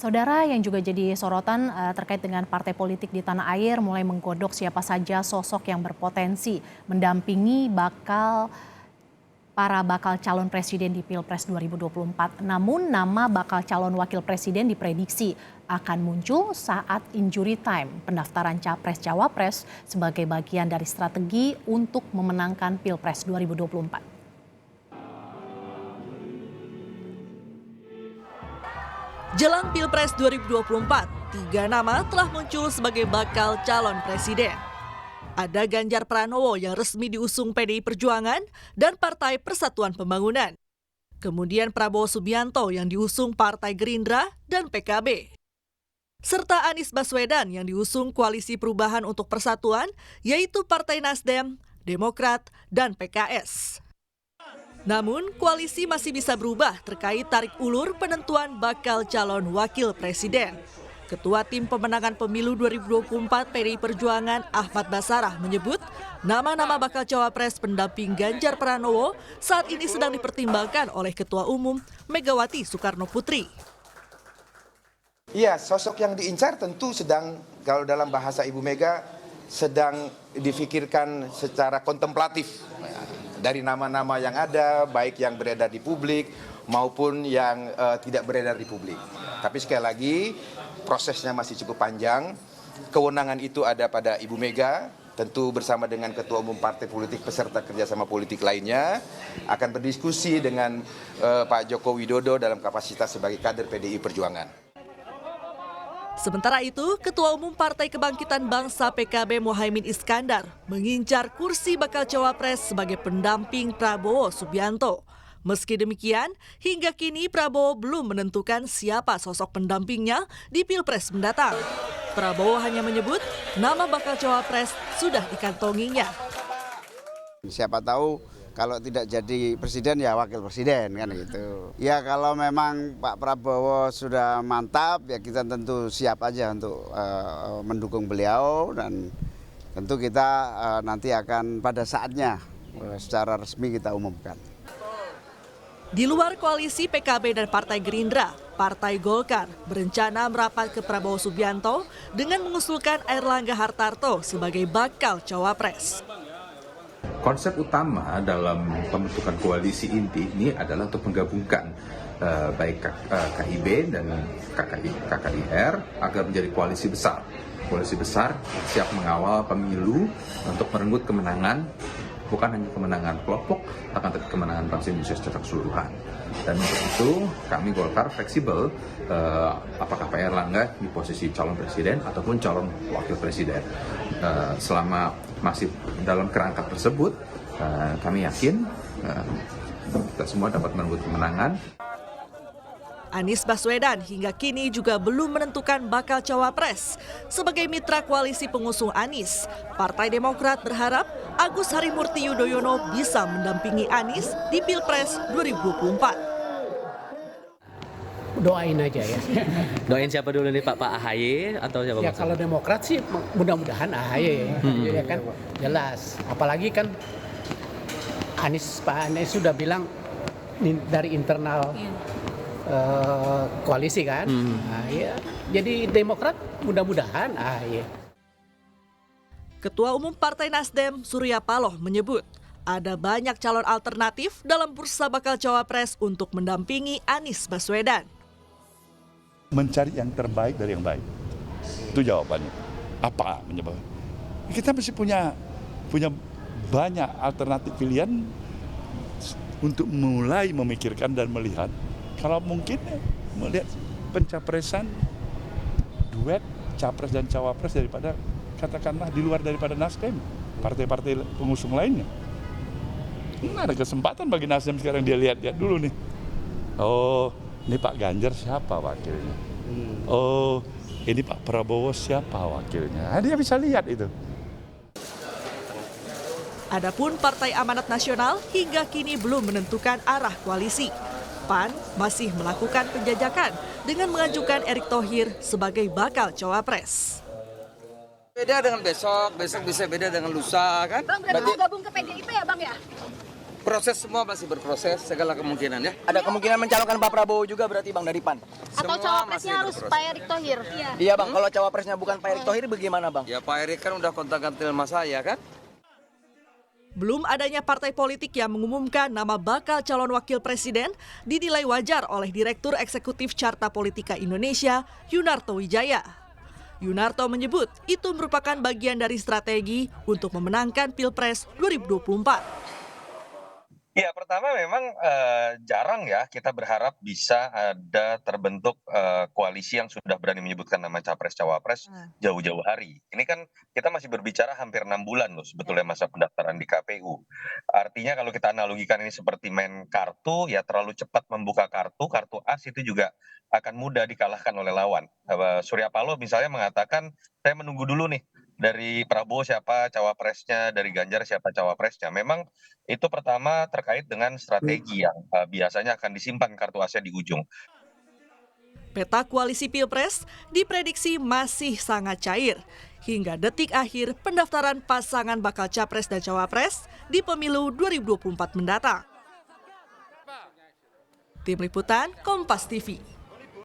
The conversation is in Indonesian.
Saudara, yang juga jadi sorotan terkait dengan partai politik di tanah air mulai menggodok siapa saja sosok yang berpotensi mendampingi para bakal calon presiden di Pilpres 2024. Namun nama bakal calon wakil presiden diprediksi akan muncul saat injury time pendaftaran Capres-Cawapres sebagai bagian dari strategi untuk memenangkan Pilpres 2024. Jelang Pilpres 2024, 3 nama telah muncul sebagai bakal calon presiden. Ada Ganjar Pranowo yang resmi diusung PDI Perjuangan dan Partai Persatuan Pembangunan. Kemudian Prabowo Subianto yang diusung Partai Gerindra dan PKB. Serta Anies Baswedan yang diusung Koalisi Perubahan untuk Persatuan, yaitu Partai Nasdem, Demokrat, dan PKS. Namun, koalisi masih bisa berubah terkait tarik ulur penentuan bakal calon wakil presiden. Ketua Tim Pemenangan Pemilu 2024 PDI Perjuangan Ahmad Basarah menyebut nama-nama bakal cawapres pendamping Ganjar Pranowo saat ini sedang dipertimbangkan oleh Ketua Umum Megawati Soekarno Putri. Iya, sosok yang diincar tentu sedang, kalau dalam bahasa Ibu Mega, sedang difikirkan secara kontemplatif. Dari nama-nama yang ada, baik yang beredar di publik maupun yang tidak beredar di publik. Tapi sekali lagi, prosesnya masih cukup panjang. Kewenangan itu ada pada Ibu Mega, tentu bersama dengan Ketua Umum Partai Politik peserta kerjasama politik lainnya, akan berdiskusi dengan Pak Joko Widodo dalam kapasitas sebagai kader PDI Perjuangan. Sementara itu, Ketua Umum Partai Kebangkitan Bangsa PKB Muhaimin Iskandar mengincar kursi bakal cawapres sebagai pendamping Prabowo Subianto. Meski demikian, hingga kini Prabowo belum menentukan siapa sosok pendampingnya di Pilpres mendatang. Prabowo hanya menyebut nama bakal cawapres sudah dikantonginya. Siapa tahu kalau tidak jadi presiden ya wakil presiden kan gitu. Ya kalau memang Pak Prabowo sudah mantap ya kita tentu siap aja untuk mendukung beliau dan tentu kita nanti akan pada saatnya secara resmi kita umumkan. Di luar koalisi PKB dan Partai Gerindra, Partai Golkar berencana merapat ke Prabowo Subianto dengan mengusulkan Airlangga Hartarto sebagai bakal cawapres. Konsep utama dalam pembentukan koalisi inti ini adalah untuk menggabungkan baik KIB dan KKIR agar menjadi koalisi besar. Koalisi besar siap mengawal pemilu untuk merenggut kemenangan, bukan hanya kemenangan kelompok, akan tetapi kemenangan bangsa Indonesia secara keseluruhan. Dan untuk itu kami Golkar fleksibel apakah Pak Airlangga di posisi calon presiden ataupun calon wakil presiden. Selama masih dalam kerangka tersebut, kami yakin kita semua dapat merebut kemenangan. Anies Baswedan hingga kini juga belum menentukan bakal cawapres. Sebagai mitra koalisi pengusung Anies, Partai Demokrat berharap Agus Harimurti Yudhoyono bisa mendampingi Anies di Pilpres 2024. Doain aja ya. Doain siapa dulu nih Pak AHY atau siapa? Ya kalau Demokrat sih mudah-mudahan AHY ya kan jelas. Apalagi kan Pak Anies sudah bilang dari internal koalisi kan. Nah, ya. Jadi Demokrat mudah-mudahan AHY. Ketua Umum Partai Nasdem Surya Paloh menyebut ada banyak calon alternatif dalam bursa bakal cawapres untuk mendampingi Anies Baswedan. Mencari yang terbaik dari yang baik. Itu jawabannya. Apa menyebabkan? Kita masih punya banyak alternatif pilihan untuk mulai memikirkan dan melihat. Kalau mungkin melihat pencapresan duet capres dan cawapres daripada katakanlah di luar daripada Nasdem, partai-partai pengusung lainnya. Ada kesempatan bagi Nasdem sekarang dia lihat dulu nih. Oh, ini Pak Ganjar siapa wakilnya? Oh, ini Pak Prabowo siapa wakilnya? Dia bisa lihat itu. Adapun Partai Amanat Nasional hingga kini belum menentukan arah koalisi. PAN masih melakukan penjajakan dengan mengajukan Erick Thohir sebagai bakal cawapres. Beda dengan besok bisa beda dengan lusa kan? Bang, berarti mau gabung ke PDIP ya Bang ya? Proses semua masih berproses, segala kemungkinan ya. Ada kemungkinan mencalonkan Pak Prabowo juga berarti Bang dari PAN? Atau cawapresnya harus Pak Erick Thohir? Iya Bang, kalau cawapresnya bukan Pak Erick Thohir bagaimana Bang? Ya Pak Erick kan udah kontak-kantil sama saya kan. Belum adanya partai politik yang mengumumkan nama bakal calon wakil presiden dinilai wajar oleh Direktur Eksekutif Carta Politika Indonesia, Yunarto Wijaya. Yunarto menyebut itu merupakan bagian dari strategi untuk memenangkan Pilpres 2024. Ya, pertama memang jarang ya kita berharap bisa ada terbentuk koalisi yang sudah berani menyebutkan nama capres-cawapres jauh-jauh hari. Ini kan kita masih berbicara hampir 6 bulan loh sebetulnya masa pendaftaran di KPU. Artinya kalau kita analogikan ini seperti main kartu, ya terlalu cepat membuka kartu as itu juga akan mudah dikalahkan oleh lawan. Surya Paloh misalnya mengatakan, saya menunggu dulu nih, dari Prabowo siapa cawapresnya, dari Ganjar siapa cawapresnya. Memang itu pertama terkait dengan strategi yang biasanya akan disimpan kartu asnya di ujung. Peta koalisi Pilpres diprediksi masih sangat cair hingga detik akhir pendaftaran pasangan bakal capres dan cawapres di pemilu 2024 mendatang. Tim Liputan Kompas TV.